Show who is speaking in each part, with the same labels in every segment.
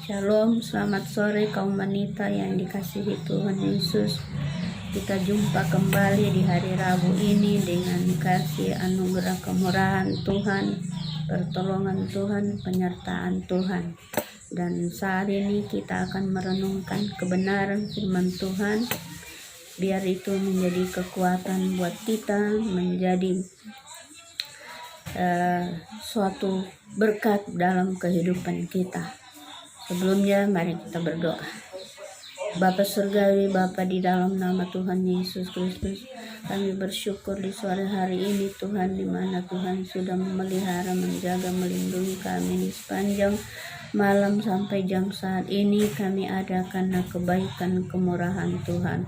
Speaker 1: Shalom, selamat sore kaum wanita yang dikasihi Tuhan Yesus. Kita jumpa kembali di hari Rabu ini dengan kasih anugerah kemurahan Tuhan, pertolongan Tuhan, penyertaan Tuhan. Dan saat ini kita akan merenungkan kebenaran firman Tuhan, biar itu menjadi kekuatan buat kita, menjadi suatu berkat dalam kehidupan kita. Sebelumnya mari kita berdoa. Bapa Surgawi, Bapa di dalam nama Tuhan Yesus Kristus, kami bersyukur di sore hari ini Tuhan, di mana Tuhan sudah memelihara, menjaga, melindungi kami di sepanjang malam sampai jam saat ini kami ada karena kebaikan kemurahan Tuhan.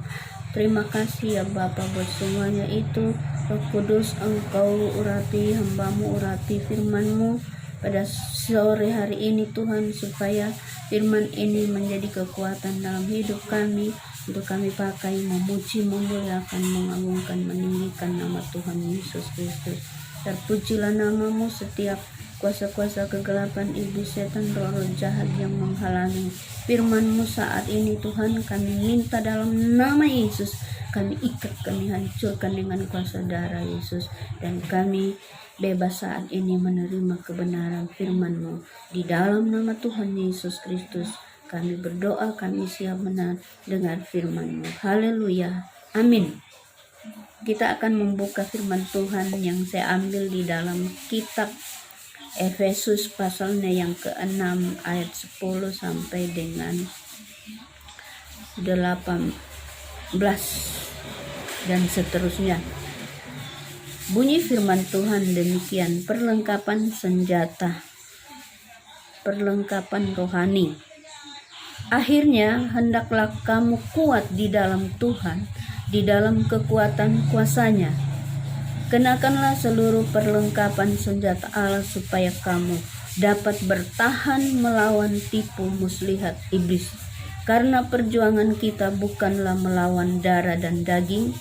Speaker 1: Terima kasih ya Bapa buat semuanya itu. Roh Kudus, Engkau urapi hamba-Mu, urapi firman-Mu pada sore hari ini Tuhan, supaya firman ini menjadi kekuatan dalam hidup kami, untuk kami pakai memuji, memuliakan, mengagungkan, meninggikan nama Tuhan Yesus Kristus. Terpujilah nama-Mu. Setiap kuasa-kuasa kegelapan, iblis, setan, roh-roh jahat yang menghalangi firman-Mu saat ini Tuhan, kami minta dalam nama Yesus, kami ikat, kami hancurkan dengan kuasa darah Yesus, dan kami bebas saat ini menerima kebenaran firman-Mu. Di dalam nama Tuhan Yesus Kristus kami berdoa, kami siap mendengar firman-Mu. Haleluya, amin. Kita akan membuka firman Tuhan yang saya ambil di dalam kitab Efesus pasalnya yang ke-6 ayat 10 sampai dengan 18 dan seterusnya. Bunyi firman Tuhan demikian: perlengkapan senjata, perlengkapan rohani. Akhirnya hendaklah kamu kuat di dalam Tuhan, di dalam kekuatan kuasa-Nya. Kenakanlah seluruh perlengkapan senjata Allah supaya kamu dapat bertahan melawan tipu muslihat iblis. Karena perjuangan kita bukanlah melawan darah dan daging,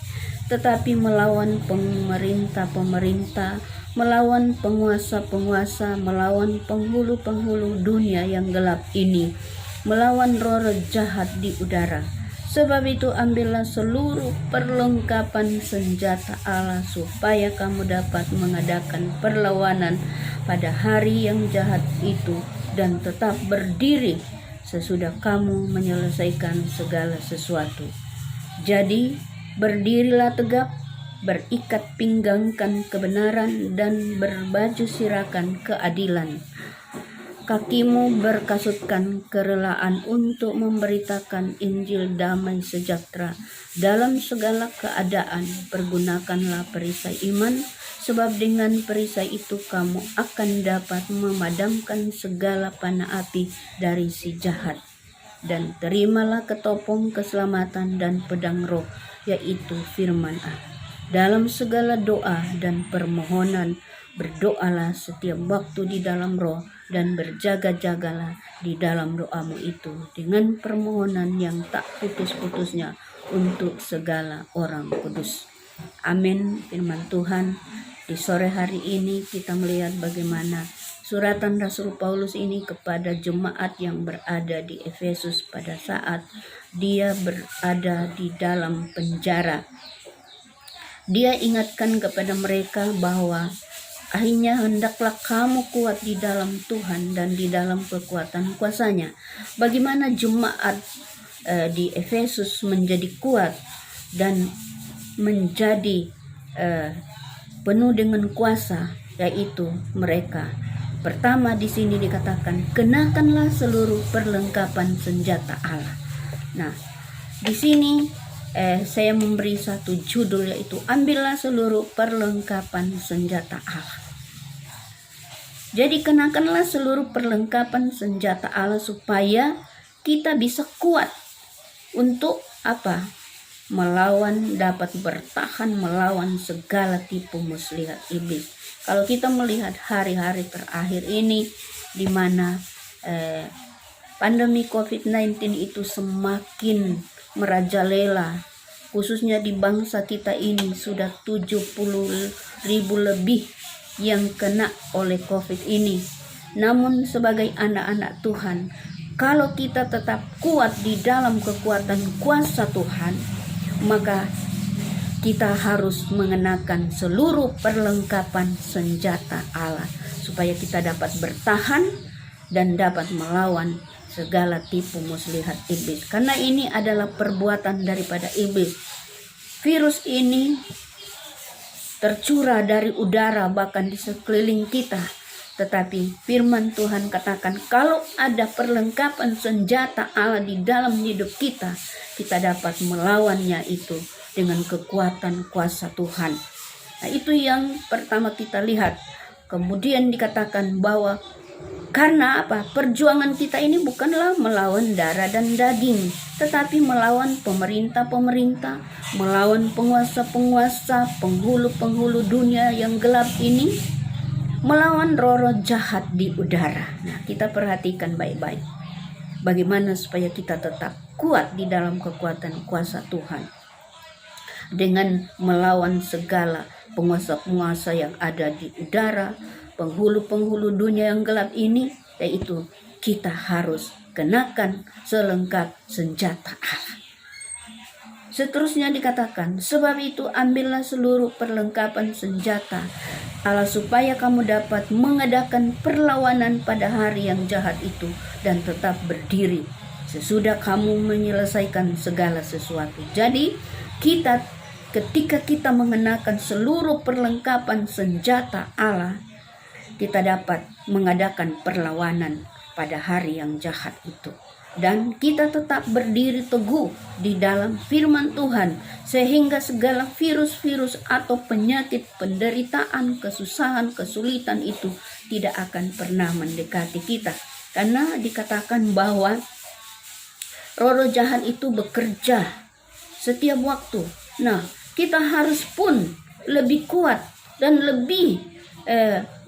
Speaker 1: tetapi melawan pemerintah-pemerintah, melawan penguasa-penguasa, melawan penghulu-penghulu dunia yang gelap ini, melawan roh-roh jahat di udara. Sebab itu ambillah seluruh perlengkapan senjata Allah supaya kamu dapat mengadakan perlawanan pada hari yang jahat itu dan tetap berdiri sesudah kamu menyelesaikan segala sesuatu. Jadi berdirilah tegap, berikat pinggangkan kebenaran dan berbaju sirakan keadilan. Kakimu berkasutkan kerelaan untuk memberitakan Injil damai sejahtera. Dalam segala keadaan pergunakanlah perisai iman, sebab dengan perisai itu kamu akan dapat memadamkan segala panah api dari si jahat. Dan terimalah ketopong keselamatan dan pedang roh, yaitu firman Allah. Dalam segala doa dan permohonan berdoalah setiap waktu di dalam roh, dan berjaga-jagalah di dalam doamu itu dengan permohonan yang tak putus-putusnya untuk segala orang kudus. Amin. Firman Tuhan di sore hari ini kita melihat bagaimana suratan Rasul Paulus ini kepada jemaat yang berada di Efesus pada saat dia berada di dalam penjara. Dia ingatkan kepada mereka bahwa akhirnya hendaklah kamu kuat di dalam Tuhan dan di dalam kekuatan kuasa-Nya. Bagaimana jemaat di Efesus menjadi kuat dan menjadi penuh dengan kuasa, yaitu mereka. Pertama di sini dikatakan, kenakanlah seluruh perlengkapan senjata Allah. Nah, di sini saya memberi satu judul, yaitu ambillah seluruh perlengkapan senjata Allah. Jadi kenakanlah seluruh perlengkapan senjata Allah supaya kita bisa kuat untuk apa? Melawan, dapat bertahan melawan segala tipu muslihat iblis. Kalau kita melihat hari-hari terakhir ini, di mana pandemi COVID-19 itu semakin merajalela, khususnya di bangsa kita ini sudah 70.000 lebih yang kena oleh COVID ini. Namun sebagai anak-anak Tuhan, Kalau kita tetap kuat di dalam kekuatan kuasa Tuhan, maka kita harus mengenakan seluruh perlengkapan senjata Allah supaya kita dapat bertahan dan dapat melawan segala tipu muslihat iblis. Karena ini adalah perbuatan daripada iblis. Virus ini tercurah dari udara bahkan di sekeliling kita. Tetapi firman Tuhan katakan kalau ada perlengkapan senjata Allah di dalam hidup kita, kita dapat melawannya itu dengan kekuatan kuasa Tuhan. Nah, itu yang pertama kita lihat. Kemudian dikatakan bahwa karena apa? Perjuangan kita ini bukanlah melawan darah dan daging, tetapi melawan pemerintah-pemerintah, melawan penguasa-penguasa, penghulu-penghulu dunia yang gelap ini, melawan roh-roh jahat di udara. Nah, kita perhatikan baik-baik. Bagaimana supaya kita tetap kuat di dalam kekuatan kuasa Tuhan. Dengan melawan segala penguasa-penguasa yang ada di udara, penghulu-penghulu dunia yang gelap ini, yaitu kita harus kenakan selengkap senjata Allah. Seterusnya dikatakan, sebab itu ambillah seluruh perlengkapan senjata Allah supaya kamu dapat mengadakan perlawanan pada hari yang jahat itu dan tetap berdiri sesudah kamu menyelesaikan segala sesuatu. Jadi ketika kita mengenakan seluruh perlengkapan senjata Allah, kita dapat mengadakan perlawanan pada hari yang jahat itu. Dan kita tetap berdiri teguh di dalam firman Tuhan, sehingga segala virus-virus atau penyakit, penderitaan, kesusahan, kesulitan itu tidak akan pernah mendekati kita. Karena dikatakan bahwa roh-roh jahat itu bekerja setiap waktu. Nah, kita harus pun lebih kuat dan lebih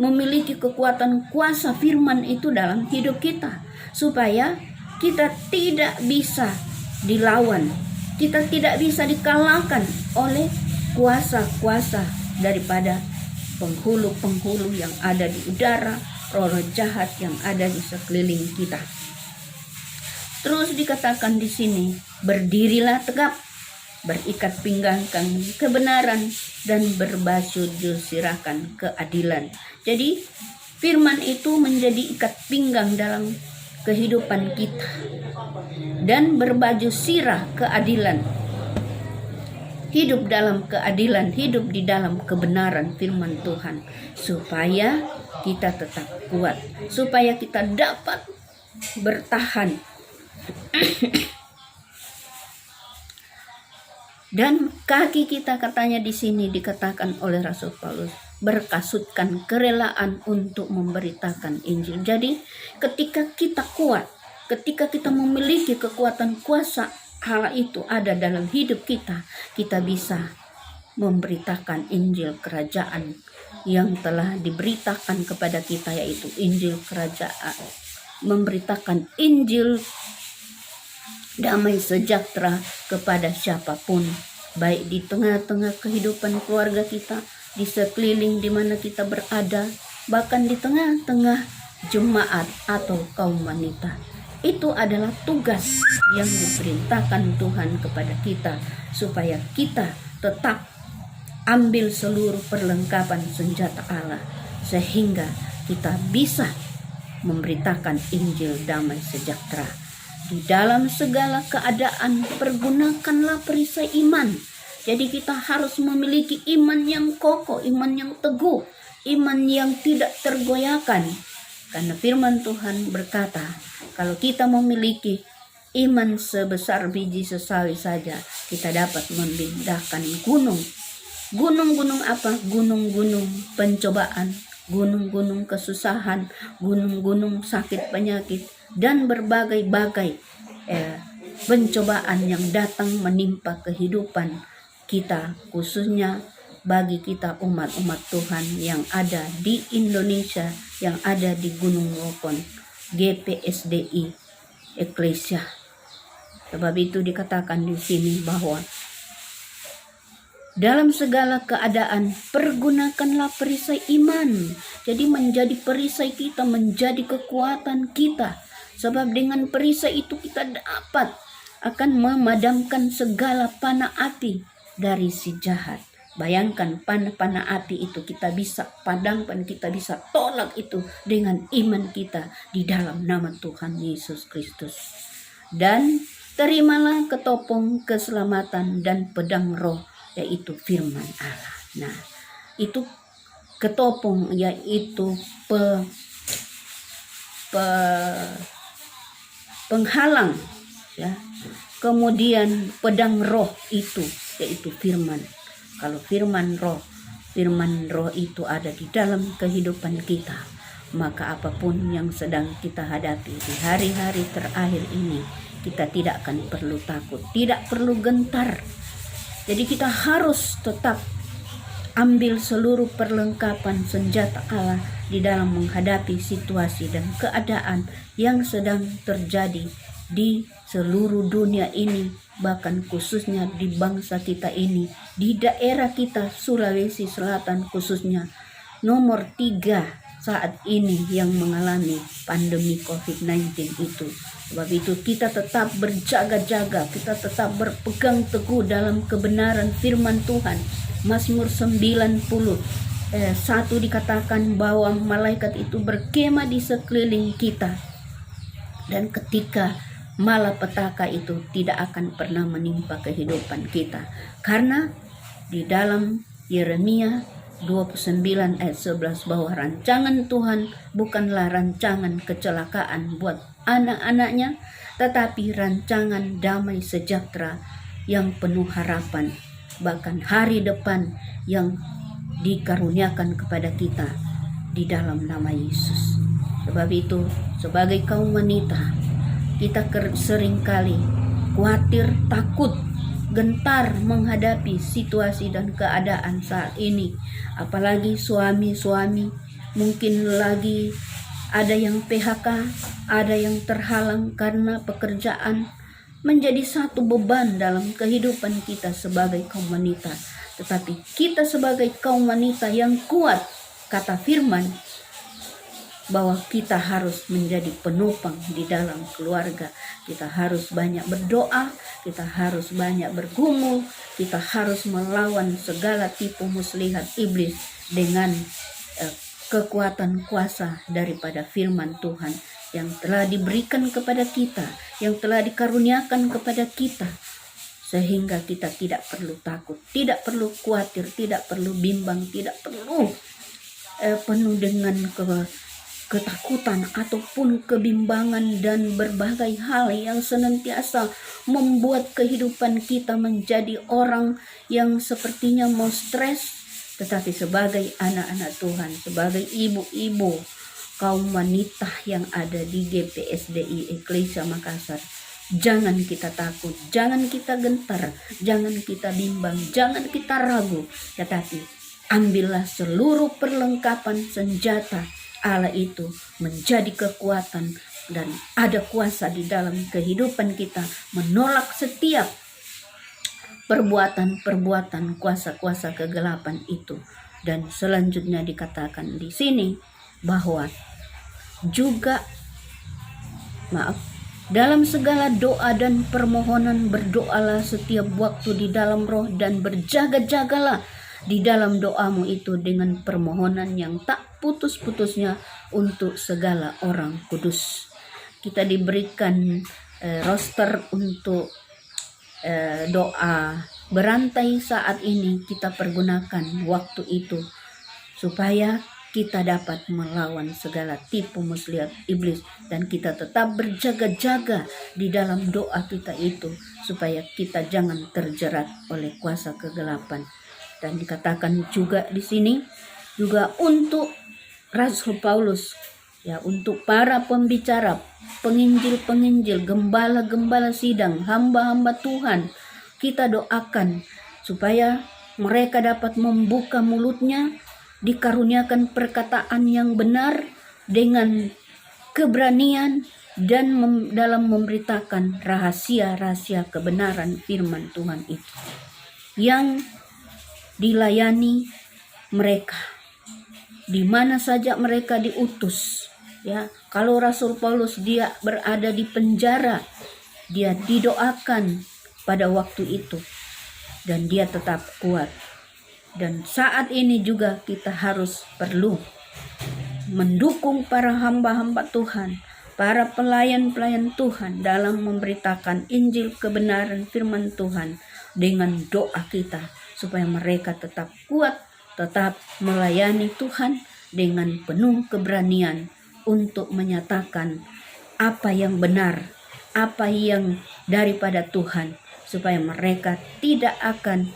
Speaker 1: memiliki kekuatan kuasa firman itu dalam hidup kita, supaya kita tidak bisa dilawan, kita tidak bisa dikalahkan oleh kuasa-kuasa daripada penghulu-penghulu yang ada di udara, roh-roh jahat yang ada di sekeliling kita. Terus dikatakan di sini, berdirilah tegap, berikat pinggangkan kebenaran dan berbasuh sirahkan keadilan. Jadi firman itu menjadi ikat pinggang dalam kehidupan kita dan berbaju sirah keadilan. Hidup dalam keadilan, hidup di dalam kebenaran firman Tuhan, supaya kita tetap kuat, supaya kita dapat bertahan. Dan kaki kita, katanya di sini dikatakan oleh Rasul Paulus, berkasutkan kerelaan untuk memberitakan Injil. Jadi ketika kita kuat, ketika kita memiliki kekuatan kuasa Allah itu ada dalam hidup kita, kita bisa memberitakan Injil kerajaan yang telah diberitakan kepada kita, yaitu Injil kerajaan, memberitakan Injil damai sejahtera kepada siapapun, baik di tengah-tengah kehidupan keluarga kita, di sekeliling di mana kita berada, bahkan di tengah-tengah jemaat atau kaum wanita. Itu adalah tugas yang diperintahkan Tuhan kepada kita, supaya kita tetap ambil seluruh perlengkapan senjata Allah, sehingga kita bisa memberitakan Injil damai sejahtera. Di dalam segala keadaan pergunakanlah perisai iman. Jadi kita harus memiliki iman yang kokoh, iman yang teguh, iman yang tidak tergoyahkan. Karena firman Tuhan berkata, kalau kita memiliki iman sebesar biji sesawi saja, kita dapat memindahkan gunung. Gunung-gunung apa? Gunung-gunung pencobaan, gunung-gunung kesusahan, gunung-gunung sakit penyakit, dan berbagai-bagai pencobaan yang datang menimpa kehidupan kita, khususnya bagi kita umat-umat Tuhan yang ada di Indonesia, yang ada di Gunung Lokon, GPSDI Eklesia. Sebab itu dikatakan di sini bahwa dalam segala keadaan pergunakanlah perisai iman. Jadi menjadi perisai kita, menjadi kekuatan kita, Sebab dengan perisai itu kita dapat akan memadamkan segala panah api dari si jahat. Bayangkan panah-panah api itu kita bisa padamkan, kita bisa tolak itu dengan iman kita di dalam nama Tuhan Yesus Kristus. Dan terimalah ketopong keselamatan dan pedang roh, yaitu firman Allah. Nah, itu ketopong, yaitu penghalang, ya. Kemudian pedang roh itu yaitu firman. Kalau firman roh itu ada di dalam kehidupan kita, maka apapun yang sedang kita hadapi di hari-hari terakhir ini, kita tidak akan perlu takut, tidak perlu gentar. Jadi kita harus tetap ambil seluruh perlengkapan senjata Allah di dalam menghadapi situasi dan keadaan yang sedang terjadi di seluruh dunia ini, bahkan khususnya di bangsa kita ini, di daerah kita Sulawesi Selatan khususnya nomor 3 saat ini yang mengalami pandemi COVID-19 itu. Sebab itu kita tetap berjaga-jaga, kita tetap berpegang teguh dalam kebenaran firman Tuhan. Mazmur 90:1 dikatakan bahwa malaikat itu berkemah di sekeliling kita. Dan ketika malapetaka itu tidak akan pernah menimpa kehidupan kita. Karena di dalam Yeremia 29 ayat 11 bahwa rancangan Tuhan bukanlah rancangan kecelakaan buat anak-anaknya, tetapi rancangan damai sejahtera yang penuh harapan, bahkan hari depan yang dikaruniakan kepada kita di dalam nama Yesus. Sebab itu sebagai kaum wanita, kita seringkali khawatir, takut, gentar menghadapi situasi dan keadaan saat ini. Apalagi suami-suami mungkin lagi ada yang PHK, ada yang terhalang karena pekerjaan, menjadi satu beban dalam kehidupan kita sebagai kaum wanita. Tetapi kita sebagai kaum wanita yang kuat, kata firman, bahwa kita harus menjadi penopang di dalam keluarga. Kita harus banyak berdoa, kita harus banyak bergumul, kita harus melawan segala tipu muslihat iblis dengan kekuatan kuasa daripada firman Tuhan yang telah diberikan kepada kita, yang telah dikaruniakan kepada kita, sehingga kita tidak perlu takut, tidak perlu khawatir, tidak perlu bimbang, tidak perlu penuh dengan ketakutan ataupun kebimbangan dan berbagai hal yang senantiasa membuat kehidupan kita menjadi orang yang sepertinya mau stres. Tetapi sebagai anak-anak Tuhan, sebagai ibu-ibu kaum wanita yang ada di GPSDI Eklesia Makassar, jangan kita takut, jangan kita gentar, jangan kita bimbang, jangan kita ragu, tetapi ambillah seluruh perlengkapan senjata Allah itu menjadi kekuatan, dan ada kuasa di dalam kehidupan kita menolak setiap perbuatan-perbuatan kuasa-kuasa kegelapan itu. Dan selanjutnya dikatakan di sini bahwa juga dalam segala doa dan permohonan berdoalah setiap waktu di dalam roh, dan berjaga-jagalah di dalam doamu itu dengan permohonan yang tak putus-putusnya untuk segala orang kudus. Kita diberikan roster untuk doa berantai saat ini. Kita pergunakan waktu itu supaya kita dapat melawan segala tipu muslihat iblis, dan kita tetap berjaga-jaga di dalam doa kita itu supaya kita jangan terjerat oleh kuasa kegelapan. Dan dikatakan juga di sini juga untuk Rasul Paulus, ya, untuk para pembicara, penginjil-penginjil, gembala-gembala sidang, hamba-hamba Tuhan, kita doakan supaya mereka dapat membuka mulutnya, dikaruniakan perkataan yang benar dengan keberanian, dan dalam memberitakan rahasia-rahasia kebenaran firman Tuhan itu yang dilayani mereka di mana saja mereka diutus, Ya, kalau Rasul Paulus dia berada di penjara, dia didoakan pada waktu itu dan dia tetap kuat. Dan saat ini juga kita harus perlu mendukung para hamba-hamba Tuhan, para pelayan-pelayan Tuhan dalam memberitakan Injil kebenaran firman Tuhan dengan doa kita supaya mereka tetap kuat, tetap melayani Tuhan dengan penuh keberanian untuk menyatakan apa yang benar, apa yang daripada Tuhan, supaya mereka tidak akan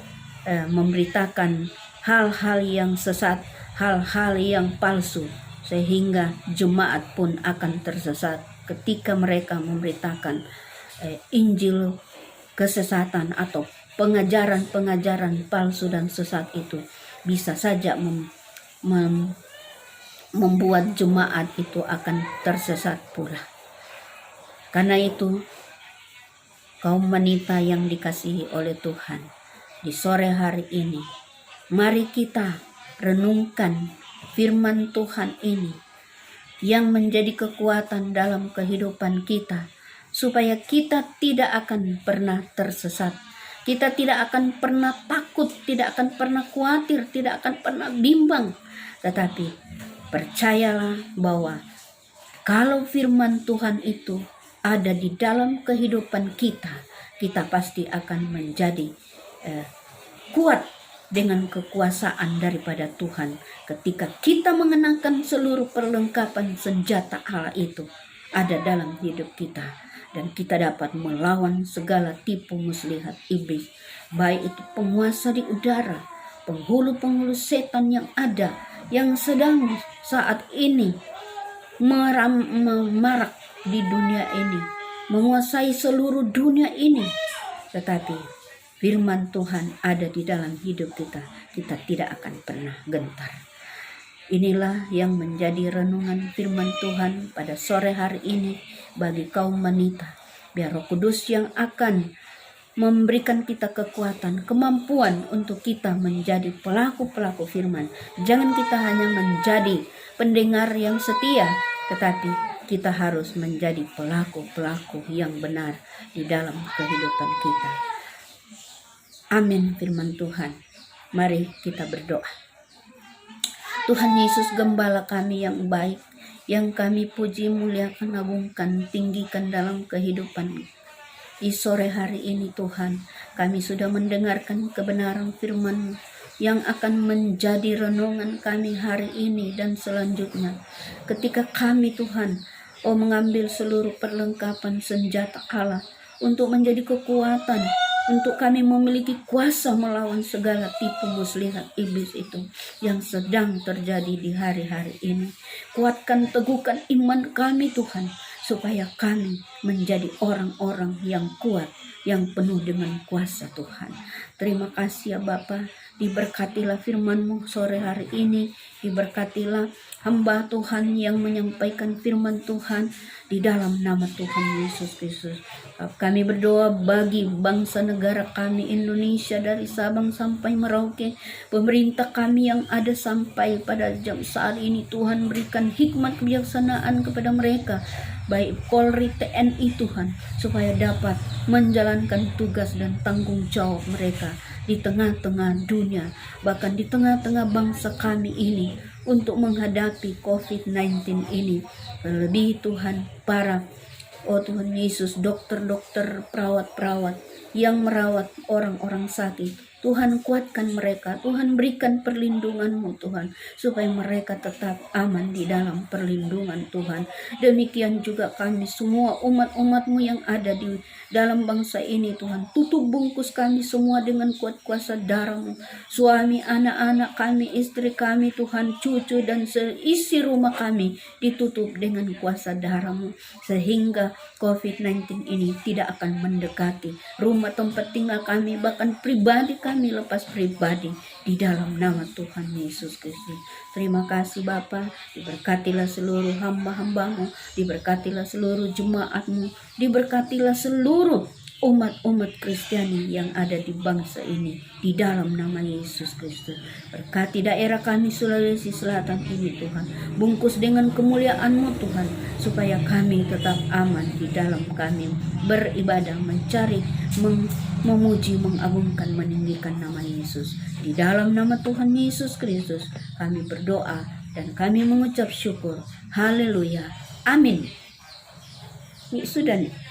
Speaker 1: memberitakan hal-hal yang sesat, hal-hal yang palsu, sehingga jemaat pun akan tersesat ketika mereka memberitakan Injil kesesatan atau pengajaran-pengajaran palsu dan sesat itu bisa saja membuat jemaat itu akan tersesat pula. Karena itu, kaum wanita yang dikasihi oleh Tuhan, di sore hari ini, mari kita renungkan firman Tuhan ini yang menjadi kekuatan dalam kehidupan kita, supaya kita tidak akan pernah tersesat. Kita tidak akan pernah takut, tidak akan pernah khawatir, tidak akan pernah bimbang. Tetapi percayalah bahwa kalau firman Tuhan itu ada di dalam kehidupan kita, kita pasti akan menjadi kuat dengan kekuasaan daripada Tuhan. Ketika kita mengenakan seluruh perlengkapan senjata Allah itu ada dalam hidup kita, dan kita dapat melawan segala tipu muslihat iblis, baik itu penguasa di udara, penghulu-penghulu setan yang ada, yang sedang saat ini memarak di dunia ini, menguasai seluruh dunia ini. Tetapi firman Tuhan ada di dalam hidup kita, kita tidak akan pernah gentar. Inilah yang menjadi renungan firman Tuhan pada sore hari ini bagi kaum wanita. Biar Roh Kudus yang akan memberikan kita kekuatan, kemampuan untuk kita menjadi pelaku-pelaku firman. Jangan kita hanya menjadi pendengar yang setia, tetapi kita harus menjadi pelaku-pelaku yang benar di dalam kehidupan kita. Amin firman Tuhan. Mari kita berdoa. Tuhan Yesus, Gembala kami yang baik, yang kami puji, muliakan, agungkan, tinggikan dalam kehidupan di sore hari ini Tuhan, kami sudah mendengarkan kebenaran firman yang akan menjadi renungan kami hari ini dan selanjutnya. Ketika kami Tuhan, mengambil seluruh perlengkapan senjata Allah untuk menjadi kekuatan, untuk kami memiliki kuasa melawan segala tipu muslihat iblis itu yang sedang terjadi di hari-hari ini. Kuatkan, teguhkan iman kami Tuhan, supaya kami menjadi orang-orang yang kuat, yang penuh dengan kuasa Tuhan. Terima kasih ya Bapa, diberkatilah firman-Mu sore hari ini, diberkatilah hamba Tuhan yang menyampaikan firman Tuhan di dalam nama Tuhan Yesus Kristus. Kami berdoa bagi bangsa negara kami Indonesia, dari Sabang sampai Merauke, pemerintah kami yang ada sampai pada jam saat ini, Tuhan berikan hikmat kebijaksanaan kepada mereka, baik Polri, TNI Tuhan, supaya dapat menjalankan tugas dan tanggung jawab mereka di tengah-tengah dunia, bahkan di tengah-tengah bangsa kami ini, untuk menghadapi COVID-19 ini. Lebih Tuhan, para Tuhan Yesus, dokter-dokter, perawat-perawat yang merawat orang-orang sakit, Tuhan kuatkan mereka, Tuhan berikan perlindungan-Mu Tuhan, supaya mereka tetap aman di dalam perlindungan Tuhan. Demikian juga kami semua umat-umat-Mu yang ada di dalam bangsa ini Tuhan, tutup bungkus kami semua dengan kuat kuasa darah-Mu. Suami, anak-anak kami, istri kami Tuhan, cucu dan seisi rumah kami ditutup dengan kuasa darah-Mu, sehingga COVID-19 ini tidak akan mendekati rumah tempat tinggal kami, bahkan pribadi kami lepas pribadi, di dalam nama Tuhan Yesus Kristus. Terima kasih Bapa, diberkatilah seluruh hamba-hamba-Mu, diberkatilah seluruh jemaat-Mu, diberkatilah seluruh umat-umat Kristiani yang ada di bangsa ini di dalam nama Yesus Kristus. Berkati daerah kami Sulawesi Selatan ini Tuhan, bungkus dengan kemuliaan-Mu Tuhan, supaya kami tetap aman di dalam kami beribadah, mencari, memuji, mengagungkan, meninggikan nama Yesus. Di dalam nama Tuhan Yesus Kristus kami berdoa dan kami mengucap syukur. Haleluya. Amin. Sudah nih.